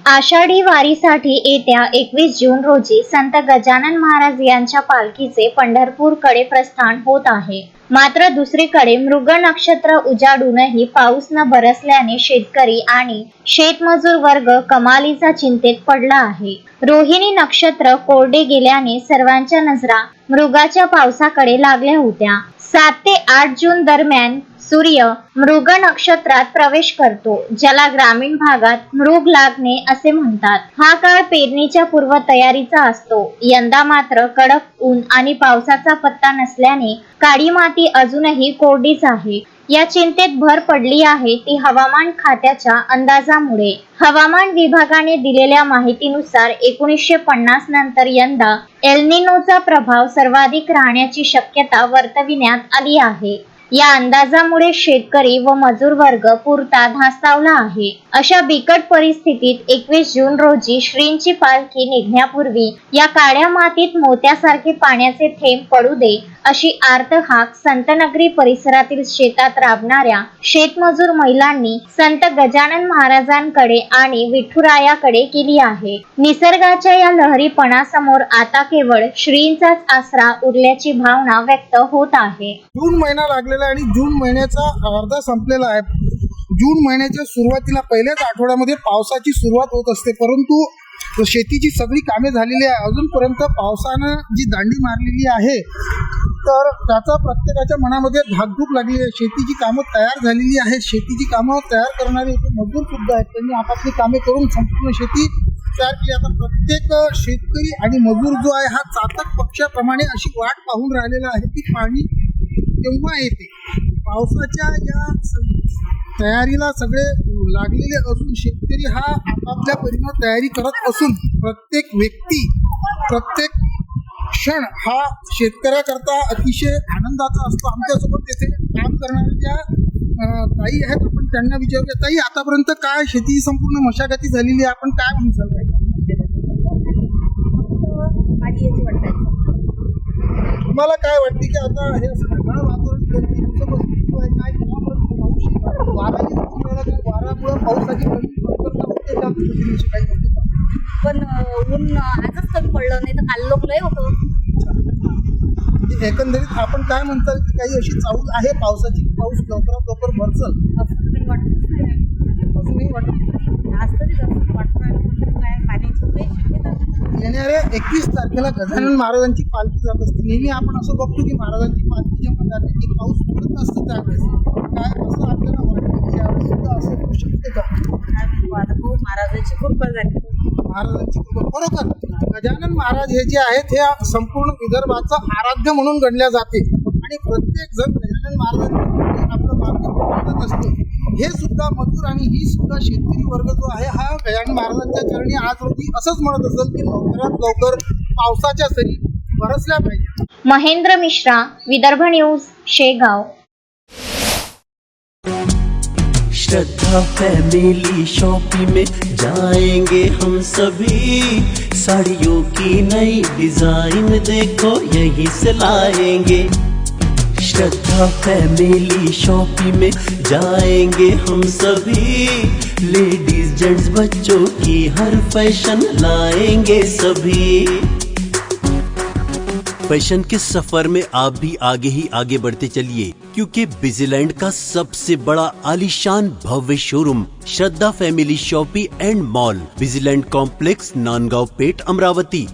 आषाढी वारीसाठी येत्या 21 जून रोजी संत गजानन महाराज यांच्या पालखीचे पंढरपूरकडे प्रस्थान होत आहे. मात्र दुसरीकडे मृग नक्षत्र उजाडूनही पाऊस न बरसल्याने शेतकरी आणि शेतमजूर वर्ग कमालीचा चिंतेत पडला आहे. रोहिणी नक्षत्र कोरडे गेल्याने सर्वांच्या नजरा मृगाच्या पावसाकडे लागल्या होत्या. 7 ते 8 जून दरम्यान सूर्य मृग नक्षत्रात प्रवेश करतो, ज्याला ग्रामीण भागात मृग लागणे असे म्हणतात. हा काळ पेरणीच्या पूर्व तयारीचा असतो. यंदा मात्र कडक ऊन आणि पावसाचा पत्ता नसल्याने काळी माती अजूनही कोरडीच आहे. या चिंतेत भर पडली आहे ती हवामान खात्याच्या अंदाजामुळे. हवामान विभागाने दिलेल्या माहितीनुसार 1950 नंतर यंदा एल निनोचा प्रभाव सर्वाधिक राहण्याची शक्यता वर्तविण्यात आली आहे. या अंदाजामुळे शेतकरी व मजूर वर्ग पुरता धास्तावला आहे. अशा बिकट परिस्थितीत 21 जून रोजी श्रींची पालखी निघण्यापूर्वी या काळ्या मातीत मोत्यासारखे पाण्याचे थेंब पडू दे अशी आर्त हाक संतनगरी परिसरातील शेतात राबणाऱ्या शेतमजूर महिलांनी संत गजानन महाराजांकडे आणि विठुरायाकडे केली आहे. निसर्गाच्या या लहरीपणासमोर आता केवळ श्रींचाच आसरा उरल्याची भावना व्यक्त होत आहे. जून महिना लागलेला आणि जून महिन्याचा अर्धा संपलेला आहे. जून महिन्याच्या सुरुवातीला पहिल्याच आठवड्यामध्ये पावसाची सुरुवात होत असते, परंतु शेतीची सगळी कामे झालेली आहे. अजूनपर्यंत पावसानं जी दांडी मारलेली आहे तर त्याचा प्रत्येकाच्या मनामध्ये धाकधूक लागली आहे. शेतीची कामं तयार झालेली आहेत. शेतीची कामं तयार करणारे मजूर सुद्धा आहेत. त्यांनी आपापली कामे करून संपूर्ण शेती तयार केली. आता प्रत्येक शेतकरी आणि मजूर जो आहे हा चातक पक्षाप्रमाणे अशी वाट पाहून राहिलेला आहे की पाणी तेव्हा येते. पावसाच्या या तयारीला सगळे लागलेले असून शेतकरी हा आपापल्या परीने तयारी करत असून प्रत्येक व्यक्ती प्रत्येक क्षण हा शेतकऱ्याकरता अतिशय आनंदाचा असतो. आमच्यासोबत तेथे काम करणाऱ्या ज्या ताई आहेत आपण त्यांना विचारूया. ताई, आतापर्यंत काय शेती संपूर्ण मशागती झालेली आहे, आपण काय म्हणसाल? तुम्हाला काय वाटते की आता हे ढगाळ वातावरण 2-3 दिवसापासून आहे, काय वाऱ्यामुळे पावसाची पण ऊन आजच कमी पडलं, नाही तर काल लोक लय होतं. एकंदरीत आपण काय म्हणताल की काही अशी चाहूल आहे पावसाची, पाऊस लवकरात लवकर बरसल असं अजूनही वाटत येणाऱ्या 21 तारखेला गजानन महाराजांची पालखी जात असते. नेहमी आपण असं बघतो की महाराजांची पालखी जेव्हा जाते की पाऊस पडत नसतं त्यावेळेस. काय असं आपल्याला वाटतं की यावेळेस सुद्धा असं होऊ शकते का? महाराजांची कृपा झाली. महाराजांची कृपा. बरोबर, गजानन महाराज हे जे आहेत हे संपूर्ण विदर्भाचं आराध्य म्हणून गणल्या जाते आणि प्रत्येक जण गजानन महाराजांनी आपलं मार्ग करत असते. हे सुद्धा मजूर आणि ही सुद्धा शेतकरी वर्ग जो आहे हा गजानन महाराजांच्या चरणी आज रोजी असंच म्हणत असेल की लवकरात लवकर पावसाच्या सरी बरसल्या पाहिजे. महेंद्र मिश्रा, विदर्भ न्यूज, शेगाव. श्रद्धा फैमिली शॉपिंग में जाएंगे हम सभी, साड़ियों की नई डिजाइन देखो यहीं से लाएंगे. श्रद्धा फैमिली शॉपिंग में जाएंगे हम सभी, लेडीज जेंट्स बच्चों की हर फैशन लाएंगे सभी. फैशन के सफर में आप भी आगे ही आगे बढ़ते चलिए, क्योंकि बिजीलैंड का सबसे बड़ा आलीशान भव्य showroom Shraddha family shopping and mall, Busyland complex, Nandgaon Peth, Amravati.